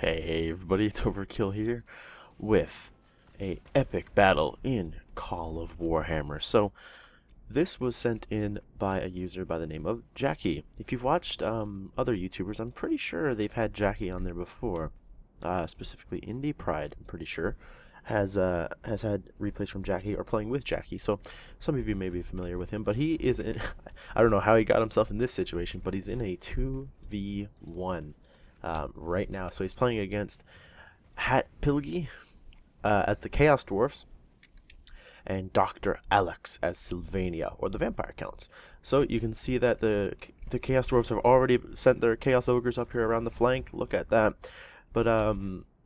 Hey everybody, it's Overkill here with a epic battle in Call of Warhammer. So this was sent in by a user by the name of Jacki. If you've watched other YouTubers, I'm pretty sure they've had Jacki on there before. Specifically Indie Pride, I'm pretty sure, has had replays from Jacki or playing with Jacki. So some of you may be familiar with him, but he is in I don't know how he got himself in this situation, but he's in a 2v1 right now. So he's playing against Pilgi as the Chaos Dwarfs and Dr. Alex as Sylvania, or the Vampire Counts. So you can see that the Chaos Dwarfs have already sent their Chaos Ogres up here around the flank. Look at that. But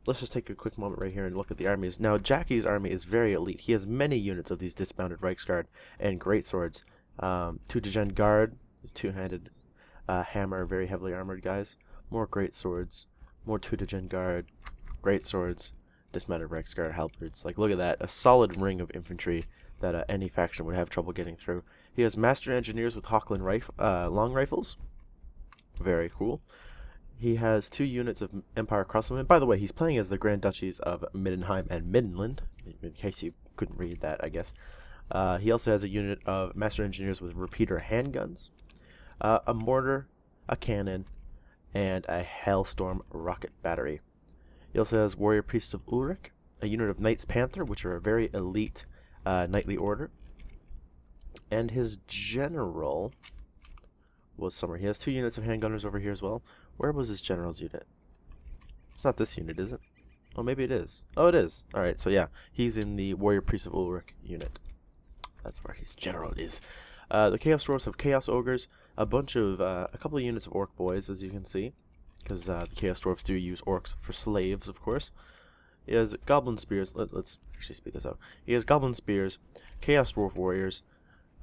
let's just take a quick moment right here and look at the armies. Now, Jacki's army is very elite. He has many units of these dismounted Reiksguard and greatswords. 2 Degen Guard, his two-handed hammer, very heavily armored guys. More greatswords, more 2 Degen Guard, greatswords, dismounted Reiksguard, halberds. Like, look at that. A solid ring of infantry that any faction would have trouble getting through. He has master engineers with Hochland long rifles. Very cool. He has 2 units of Empire Crossbowmen. By the way, he's playing as the Grand Duchies of Middenheim and Middenland, in case you couldn't read that, I guess. He also has a unit of Master Engineers with repeater handguns, a mortar, a cannon, and a Hailstorm rocket battery. He also has Warrior Priests of Ulrich, a unit of Knights Panther, which are a very elite knightly order. And his general was somewhere. He has 2 units of handgunners over here as well. Where was his general's unit? It's not this unit, is it? Oh, maybe it is. Oh, it is. Alright, so yeah, he's in the Warrior Priest of Ulrich unit. That's where his general is. The Chaos Dwarfs have Chaos Ogres, a couple of units of Orc Boys, as you can see, because the Chaos Dwarfs do use Orcs for slaves, of course. He has Goblin Spears. Let's actually speed this out. He has Goblin Spears, Chaos Dwarf Warriors,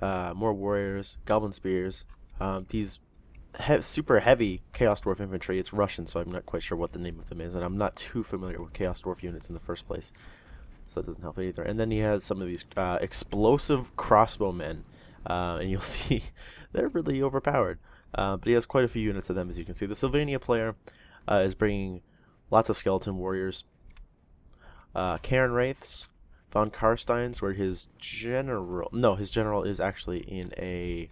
more Warriors, Goblin Spears. These super heavy Chaos Dwarf infantry. It's Russian, so I'm not quite sure what the name of them is, and I'm not too familiar with Chaos Dwarf units in the first place, so it doesn't help either. And then he has some of these explosive crossbowmen, and you'll see they're really overpowered. But he has quite a few units of them, as you can see. The Sylvania player is bringing lots of skeleton warriors, Cairn Wraiths, Von Karsteins, where his general is actually in a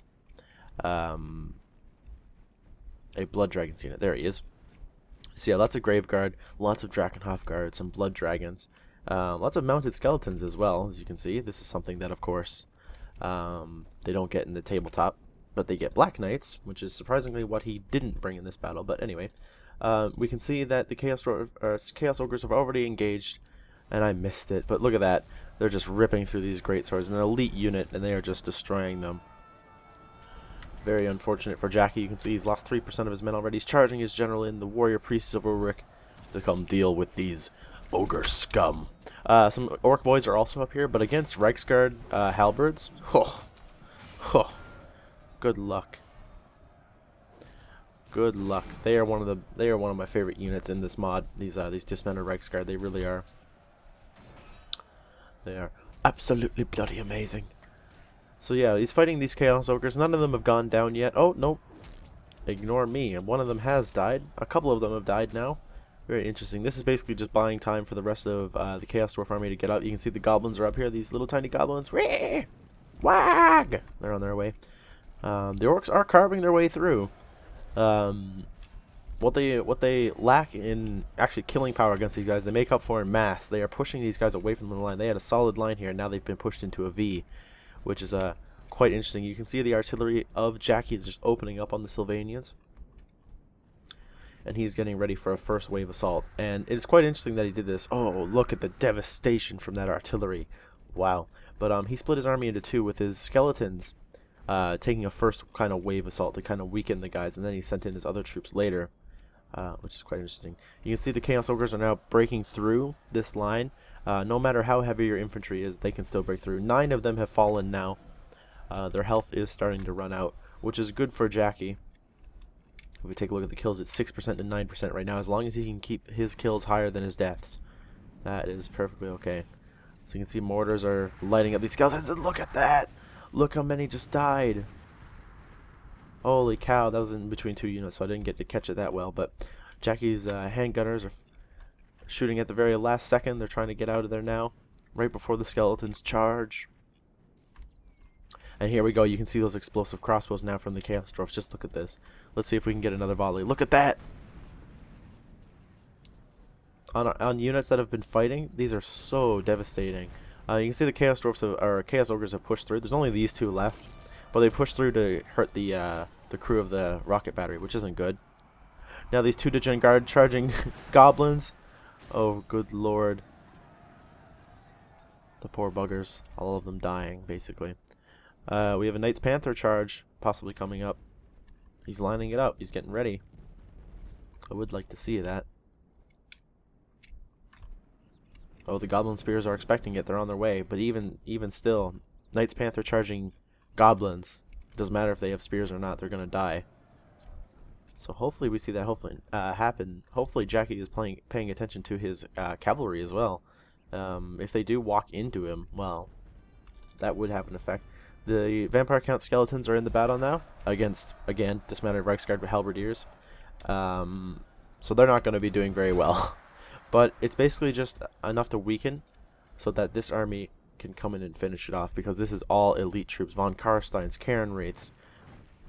Blood Dragons unit. There he is. So yeah, lots of Graveguard, lots of Drakenhof Guard, some Blood Dragons, lots of mounted skeletons as well, as you can see. This is something that, of course, they don't get in the tabletop, but they get Black Knights, which is surprisingly what he didn't bring in this battle. But anyway, we can see that the Chaos Ogres have already engaged, and I missed it, but look at that. They're just ripping through these greatswords, an elite unit, and they are just destroying them. Very unfortunate for Jacki. You can see he's lost 3% of his men already. He's charging his general in, the Warrior Priests of Ulrich, to come deal with these ogre scum. Some Orc Boys are also up here, but against Reiksguard halberds, good luck. Good luck. They are one of my favorite units in this mod. These dismounted Reiksguard, they really are. They are absolutely bloody amazing. So yeah, he's fighting these Chaos Ogres. None of them have gone down yet. Oh, nope. Ignore me. And one of them has died. A couple of them have died now. Very interesting. This is basically just buying time for the rest of the Chaos Dwarf army to get up. You can see the goblins are up here. These little tiny goblins. Wag! They're on their way. The orcs are carving their way through. What they lack in actually killing power against these guys, they make up for in mass. They are pushing these guys away from the line. They had a solid line here, and now they've been pushed into a V, which is quite interesting. You can see the artillery of Jacki is just opening up on the Sylvanians, and he's getting ready for a first wave assault. And it's quite interesting that he did this. Oh, look at the devastation from that artillery. Wow. But he split his army into 2 with his skeletons taking a first kind of wave assault to kind of weaken the guys, and then he sent in his other troops later, which is quite interesting. You can see the Chaos Ogres are now breaking through this line. No matter how heavy your infantry is, they can still break through. 9 of them have fallen now. Their health is starting to run out, which is good for Jacki. If we take a look at the kills, it's 6% to 9% right now. As long as he can keep his kills higher than his deaths, that is perfectly okay. So you can see mortars are lighting up these skeletons, and look at that! Look how many just died. Holy cow, that was in between 2 units, so I didn't get to catch it that well. But Jacki's handgunners are shooting at the very last second. They're trying to get out of there now, right before the skeletons charge. And here we go. You can see those explosive crossbows now from the Chaos Dwarfs. Just look at this. Let's see if we can get another volley. Look at that! On units that have been fighting, these are so devastating. You can see the Chaos Dwarfs or Chaos Ogres have pushed through. There's only these two left, but they pushed through to hurt the crew of the rocket battery, which isn't good. Now these two Degen Guard charging goblins. Oh, good lord. The poor buggers. All of them dying, basically. We have a Knight's Panther charge possibly coming up. He's lining it up. He's getting ready. I would like to see that. Oh, the Goblin Spears are expecting it. They're on their way. But even still, Knight's Panther charging goblins. Doesn't matter if they have spears or not. They're going to die. So hopefully we see that happen. Hopefully Jacki is paying attention to his cavalry as well. If they do walk into him, well, that would have an effect. The Vampire Count skeletons are in the battle now against, again, dismounted Reiksguard halberdiers. So they're not going to be doing very well. But it's basically just enough to weaken so that this army can come in and finish it off, because this is all elite troops. Von Karsteins, Karen Wraiths,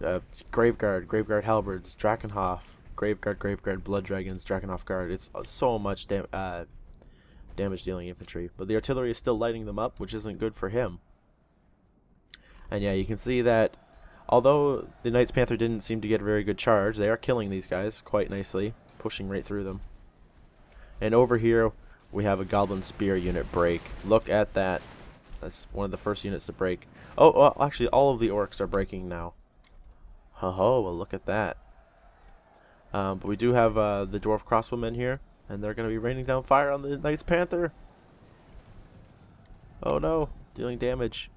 Graveguard Halberds, Drakenhof, Graveguard Blood Dragons, Drakenhof Guard. It's so much damage dealing infantry. But the artillery is still lighting them up, which isn't good for him. And yeah, you can see that although the Knight's Panther didn't seem to get a very good charge, they are killing these guys quite nicely, pushing right through them. And over here, we have a Goblin Spear unit break. Look at that. That's one of the first units to break. Oh, well, actually, all of the orcs are breaking now. Ho-ho, well, look at that. But we do have the Dwarf Crossbowmen here, and they're going to be raining down fire on the Knight's Panther. Oh, no. Dealing damage.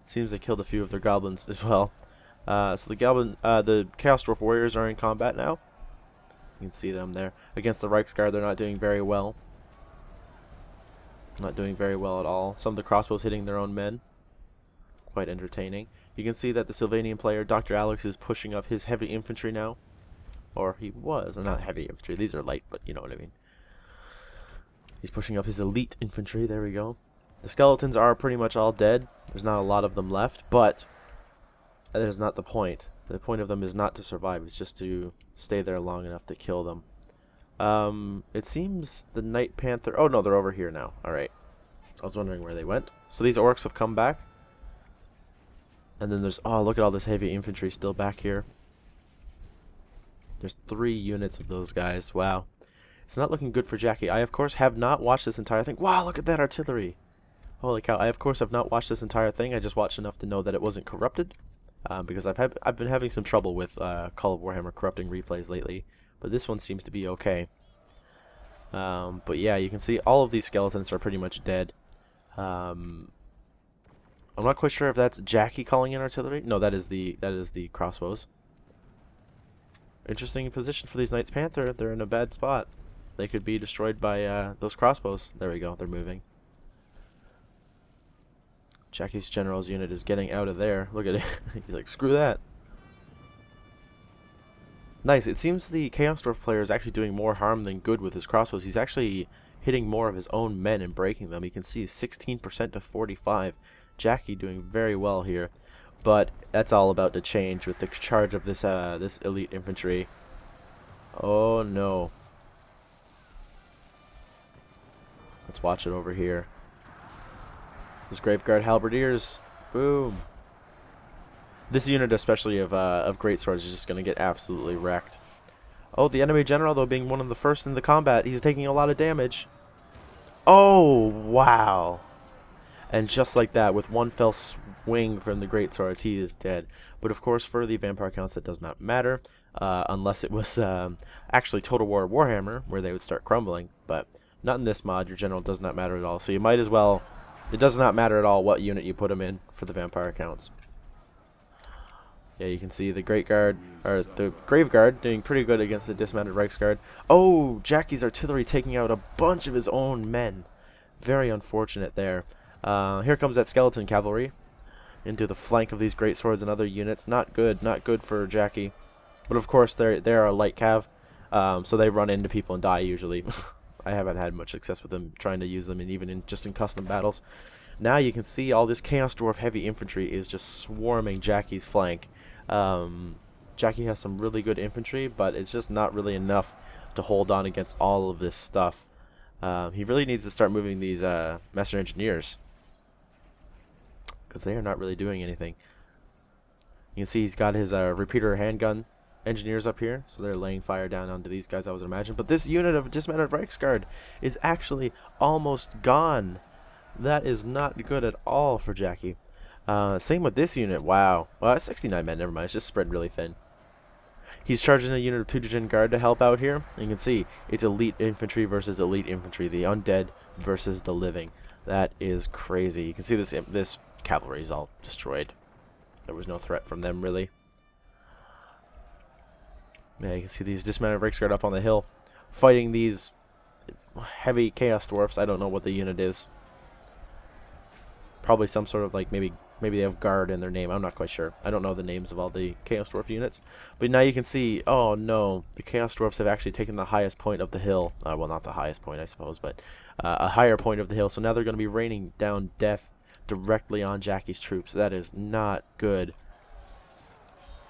Seems they killed a few of their goblins as well. So the Chaos Dwarf Warriors are in combat now. You can see them there. Against the Reiksguard, they're not doing very well. Not doing very well at all. Some of the crossbows hitting their own men. Quite entertaining. You can see that the Sylvanian player, Dr. Alex, is pushing up his heavy infantry now. Or he was. Or not heavy infantry. These are light, but you know what I mean. He's pushing up his elite infantry. There we go. The skeletons are pretty much all dead. There's not a lot of them left, but that is not the point. The point of them is not to survive. It's just to stay there long enough to kill them. It seems the Night Panther... Oh, no, they're over here now. Alright. I was wondering where they went. So these orcs have come back. And then there's... Oh, look at all this heavy infantry still back here. There's 3 units of those guys. Wow. It's not looking good for Jacki. I, of course, have not watched this entire thing. Wow, look at that artillery. Holy cow. I, of course, have not watched this entire thing. I just watched enough to know that it wasn't corrupted. Because I've been having some trouble with Call of Warhammer corrupting replays lately. But this one seems to be okay. But yeah, you can see all of these skeletons are pretty much dead. I'm not quite sure if that's Jacki calling in artillery. No, that is the crossbows. Interesting position for these Knights Panther. They're in a bad spot. They could be destroyed by those crossbows. There we go. They're moving. Jacki's general's unit is getting out of there. Look at it. He's like, screw that. Nice. It seems the Chaos Dwarf player is actually doing more harm than good with his crossbows. He's actually hitting more of his own men and breaking them. You can see 16% to 45. Jacki doing very well here. But that's all about to change with the charge of this this elite infantry. Oh no. Let's watch it over here. This Graveguard Halberdiers. Boom. This unit, especially of greatswords, is just going to get absolutely wrecked. Oh, the enemy general, though, being one of the first in the combat, he's taking a lot of damage. Oh, wow. And just like that, with one fell swing from the greatswords, he is dead. But of course, for the Vampire Counts, that does not matter, unless it was actually Total War Warhammer, where they would start crumbling. But not in this mod. Your general does not matter at all. So you might as well... It does not matter at all what unit you put him in for the Vampire Counts. Yeah, you can see the the Graveguard doing pretty good against the dismounted Reiksguard. Oh, Jacki's artillery taking out a bunch of his own men. Very unfortunate there. Here comes that skeleton cavalry into the flank of these great swords and other units. Not good for Jacki. But of course, they are a light cav. So they run into people and die usually. I haven't had much success with them trying to use them, and even in just in custom battles. Now you can see all this Chaos Dwarf heavy infantry is just swarming Jacki's flank. Jacki has some really good infantry, but it's just not really enough to hold on against all of this stuff. He really needs to start moving these Master Engineers, because they are not really doing anything. You can see he's got his repeater handgun engineers up here, so they're laying fire down onto these guys, I would imagine. But this unit of dismounted Reichsguard is actually almost gone. That is not good at all for Jacki. Same with this unit. Wow. Well, that's 69 men. Never mind. It's just spread really thin. He's charging a unit of 2 Division Guard to help out here. And you can see it's elite infantry versus elite infantry. The undead versus the living. That is crazy. You can see this cavalry is all destroyed. There was no threat from them, really. Yeah, you can see these dismounted Reichsguard up on the hill fighting these heavy Chaos Dwarfs. I don't know what the unit is. Probably some sort of, like, maybe they have guard in their name. I'm not quite sure. I don't know the names of all the Chaos Dwarf units. But now you can see, oh no, the Chaos Dwarfs have actually taken the highest point of the hill. Well, not the highest point, I suppose, but a higher point of the hill. So now they're going to be raining down death directly on Jacki's troops. That is not good.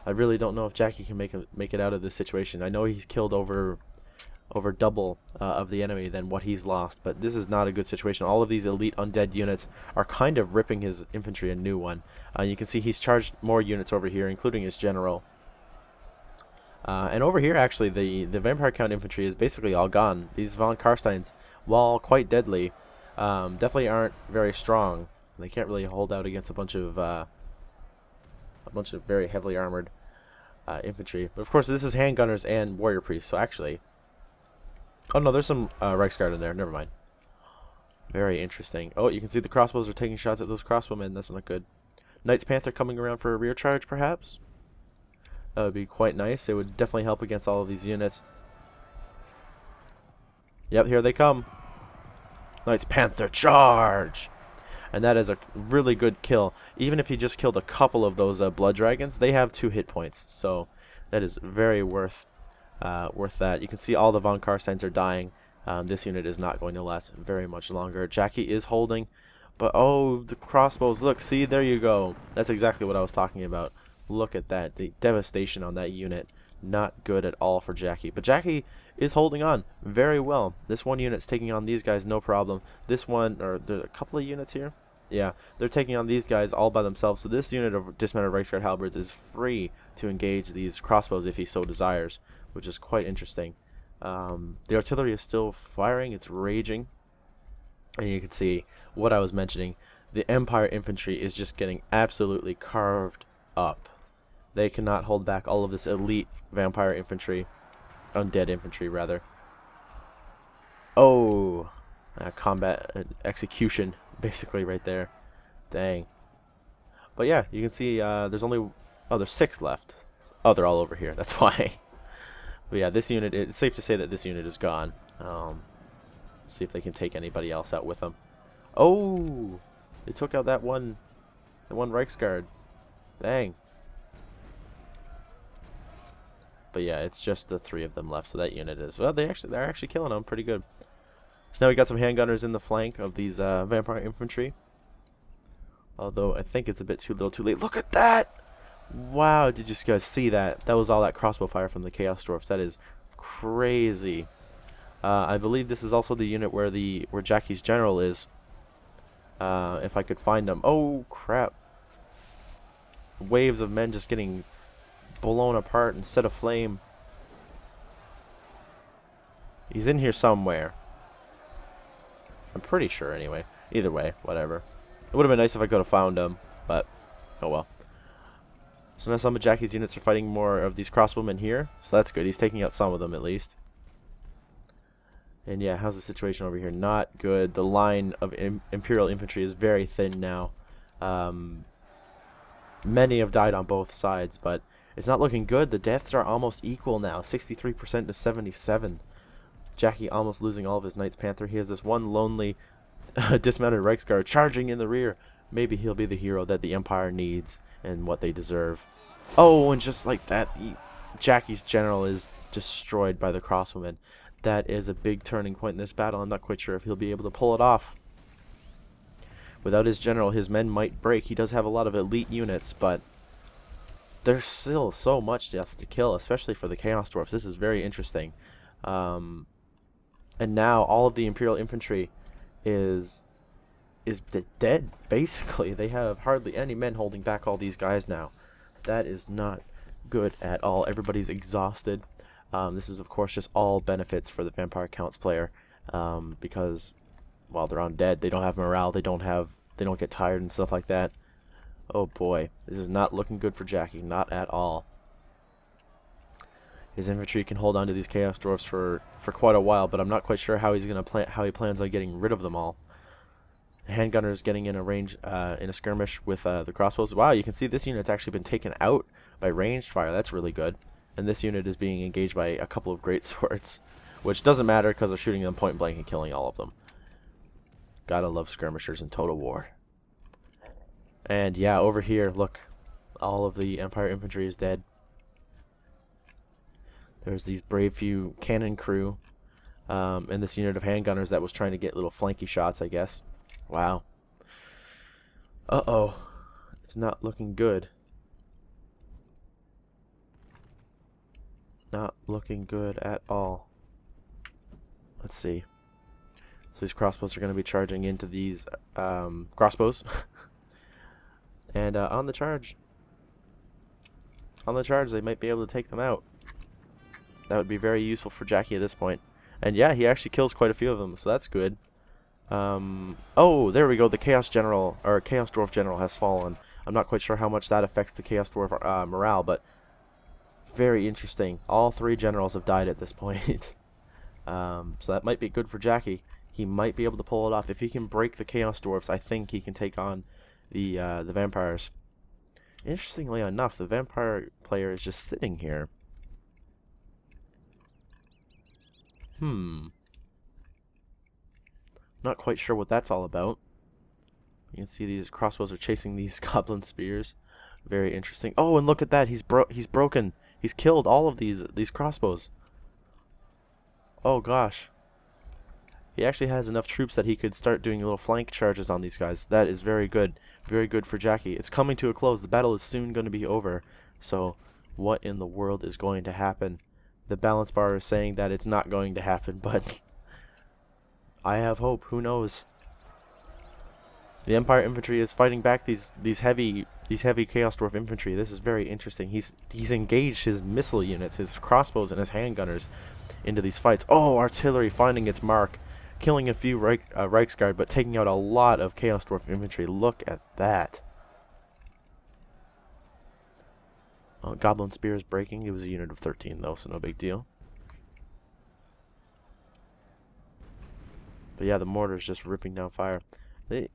I really don't know if Jacki can make it out of this situation. I know he's killed over double of the enemy than what he's lost, but this is not a good situation. All of these elite undead units are kind of ripping his infantry a new one. You can see he's charged more units over here, including his general. And over here, actually, the Vampire Count infantry is basically all gone. These von Karsteins, while quite deadly, definitely aren't very strong. They can't really hold out against a bunch of very heavily armored infantry. But of course, this is handgunners and warrior priests. So actually, oh no, there's some Reichsguard in there. Never mind. Very interesting. Oh, you can see the crossbows are taking shots at those crossbowmen. That's not good. Knights Panther coming around for a rear charge, perhaps. That would be quite nice. It would definitely help against all of these units. Yep, here they come. Knights Panther charge! And that is a really good kill. Even if he just killed a couple of those blood dragons, they have 2 hit points. So that is very worth that. You can see all the von Karsteins are dying. This unit is not going to last very much longer. Jacki is holding, but oh, the crossbows. Look, see, there you go. That's exactly what I was talking about. Look at that. The devastation on that unit. Not good at all for Jacki. But Jacki is holding on very well. This one unit's taking on these guys no problem. This one, or there's a couple of units here. Yeah, they're taking on these guys all by themselves. So this unit of dismounted Reichsguard halberds is free to engage these crossbows if he so desires, which is quite interesting. The artillery is still firing. It's raging. And you can see what I was mentioning. The Empire infantry is just getting absolutely carved up. They cannot hold back all of this elite vampire infantry. Undead infantry, rather. Oh, combat execution, basically, right there. Dang. But yeah, you can see there's only... Oh, there's 6 left. Oh, they're all over here. That's why. But yeah, this unit, it's safe to say that this unit is gone. Let's see if they can take anybody else out with them. Oh! They took out that one Reichsguard. Dang. But yeah, it's just the 3 of them left, so that unit is... Well, they're actually killing them pretty good. So now we got some handgunners in the flank of these vampire infantry. Although I think it's a bit too little too late. Look at that! Wow, did you guys see that? That was all that crossbow fire from the Chaos Dwarfs. That is crazy. I believe this is also the unit where Jacki's general is. If I could find them. Oh, crap. Waves of men just getting blown apart and set aflame. He's in here somewhere. I'm pretty sure, anyway. Either way, whatever. It would have been nice if I could have found him, but oh well. So now some of Jacki's units are fighting more of these crossbowmen here, so that's good. He's taking out some of them at least. And yeah, how's the situation over here? Not good. The line of Imperial Infantry is very thin now. Many have died on both sides, but it's not looking good. The deaths are almost equal now, 63% to 77. Jacki almost losing all of his Knights Panther. He has this one lonely dismounted Reichsguard charging in the rear. Maybe he'll be the hero that the Empire needs and what they deserve. Oh, and just like that, Jacki's general is destroyed by the crossbowmen. That is a big turning point in this battle. I'm not quite sure if he'll be able to pull it off. Without his general, his men might break. He does have a lot of elite units, but there's still so much left to kill, especially for the Chaos Dwarfs. This is very interesting. And now all of the Imperial Infantry is dead, basically. They have hardly any men holding back all these guys now. That is not good at all. Everybody's exhausted. This is, of course, just all benefits for the Vampire Counts player, because while they're undead, they don't have morale, they don't get tired and stuff like that. Oh boy, this is not looking good for Jacki, not at all. His infantry can hold on to these Chaos Dwarfs for quite a while, but I'm not quite sure how he plans on getting rid of them all. The handgunner is getting in a range in a skirmish with the crossbows. Wow, you can see this unit's actually been taken out by ranged fire. That's really good. And this unit is being engaged by a couple of great swords, which doesn't matter because they're shooting them point blank and killing all of them. Gotta love skirmishers in Total War. And yeah, over here, look, all of the Empire infantry is dead. There's these brave few cannon crew, and this unit of handgunners that was trying to get little flanky shots, I guess. Wow. Uh-oh. It's not looking good. Not looking good at all. Let's see. So these crossbows are going to be charging into these crossbows. And on the charge, they might be able to take them out. That would be very useful for Jacki at this point. And yeah, he actually kills quite a few of them, so that's good. Oh, there we go. The Chaos General, or Chaos Dwarf General, has fallen. I'm not quite sure how much that affects the Chaos Dwarf morale, but very interesting. All three generals have died at this point. So that might be good for Jacki. He might be able to pull it off. If he can break the Chaos Dwarfs, I think he can take on the vampires. Interestingly enough, the vampire player is just sitting here. Not quite sure what that's all about. You can see these crossbows are chasing these goblin spears. Very interesting. Oh, and look at that. He's broken. He's killed all of these crossbows. Oh gosh. He actually has enough troops that he could start doing little flank charges on these guys. That is very good. Very good for Jacki. It's coming to a close. The battle is soon going to be over. So, what in the world is going to happen? The balance bar is saying that it's not going to happen, but I have hope. Who knows? The Empire Infantry is fighting back these heavy Chaos Dwarf infantry. This is very interesting. He's engaged his missile units, his crossbows, and his handgunners into these fights. Oh, artillery finding its mark, killing a few Reiksguard, but taking out a lot of Chaos Dwarf infantry. Look at that. Goblin Spear is breaking. It was a unit of 13, though, so no big deal. But yeah, the mortar's just ripping down fire. I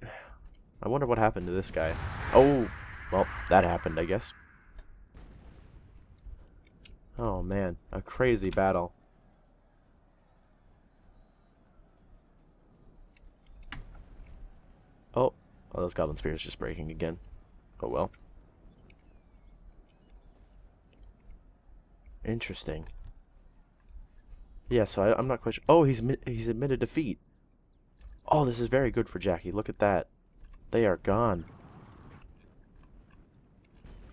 wonder what happened to this guy. Oh, well, that happened, I guess. Oh, man. A crazy battle. Oh, those Goblin Spears just breaking again. Oh, well. Interesting. Yeah, so I'm not quite sure. Oh, he's admitted defeat. Oh, this is very good for Jacki. Look at that. They are gone.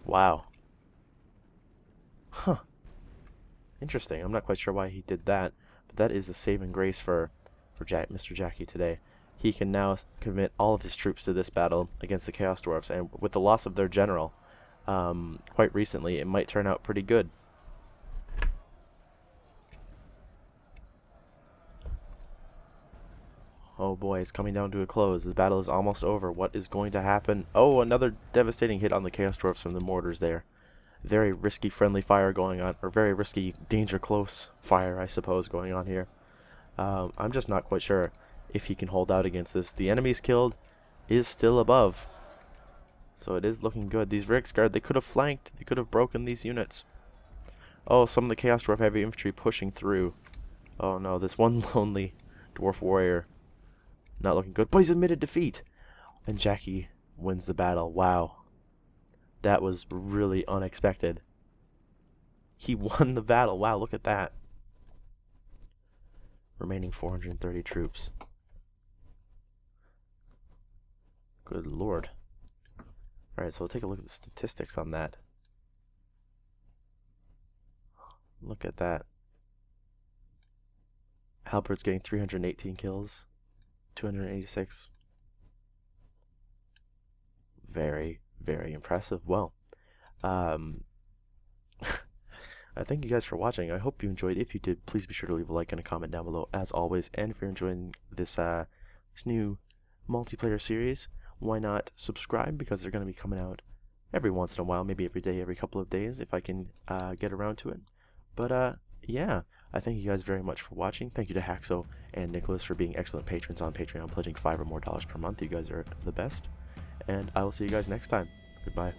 Wow. Huh. Interesting. I'm not quite sure why he did that, but that is a saving grace for Mr. Jacki today. He can now commit all of his troops to this battle against the Chaos Dwarfs, and with the loss of their general quite recently, it might turn out pretty good. Oh boy, it's coming down to a close. This battle is almost over. What is going to happen? Oh, another devastating hit on the Chaos Dwarfs from the mortars there. Very risky friendly fire going on, or very risky danger close fire, I suppose, going on here. I'm just not quite sure if he can hold out against this. The enemies killed is still above, so it is looking good. These Reiksguard, they could have flanked. They could have broken these units. Oh, some of the Chaos Dwarf heavy infantry pushing through. Oh no, this one lonely dwarf warrior. Not looking good, but he's admitted defeat. And Jacki wins the battle. Wow. That was really unexpected. He won the battle. Wow, look at that. Remaining 430 troops. Good lord. Alright, so we'll take a look at the statistics on that. Look at that. Halbert's getting 318 kills. 286. Very, very impressive. Well, I thank you guys for watching. I hope you enjoyed. If you did, please be sure to leave a like and a comment down below as always. And if you're enjoying this this new multiplayer series, why not subscribe, because they're going to be coming out every once in a while, maybe every day, every couple of days if I can get around to it. But yeah, I thank you guys very much for watching. Thank you to Haxo and Nicholas for being excellent patrons on Patreon, pledging $5 or more per month. You guys are the best. And I will see you guys next time. Goodbye.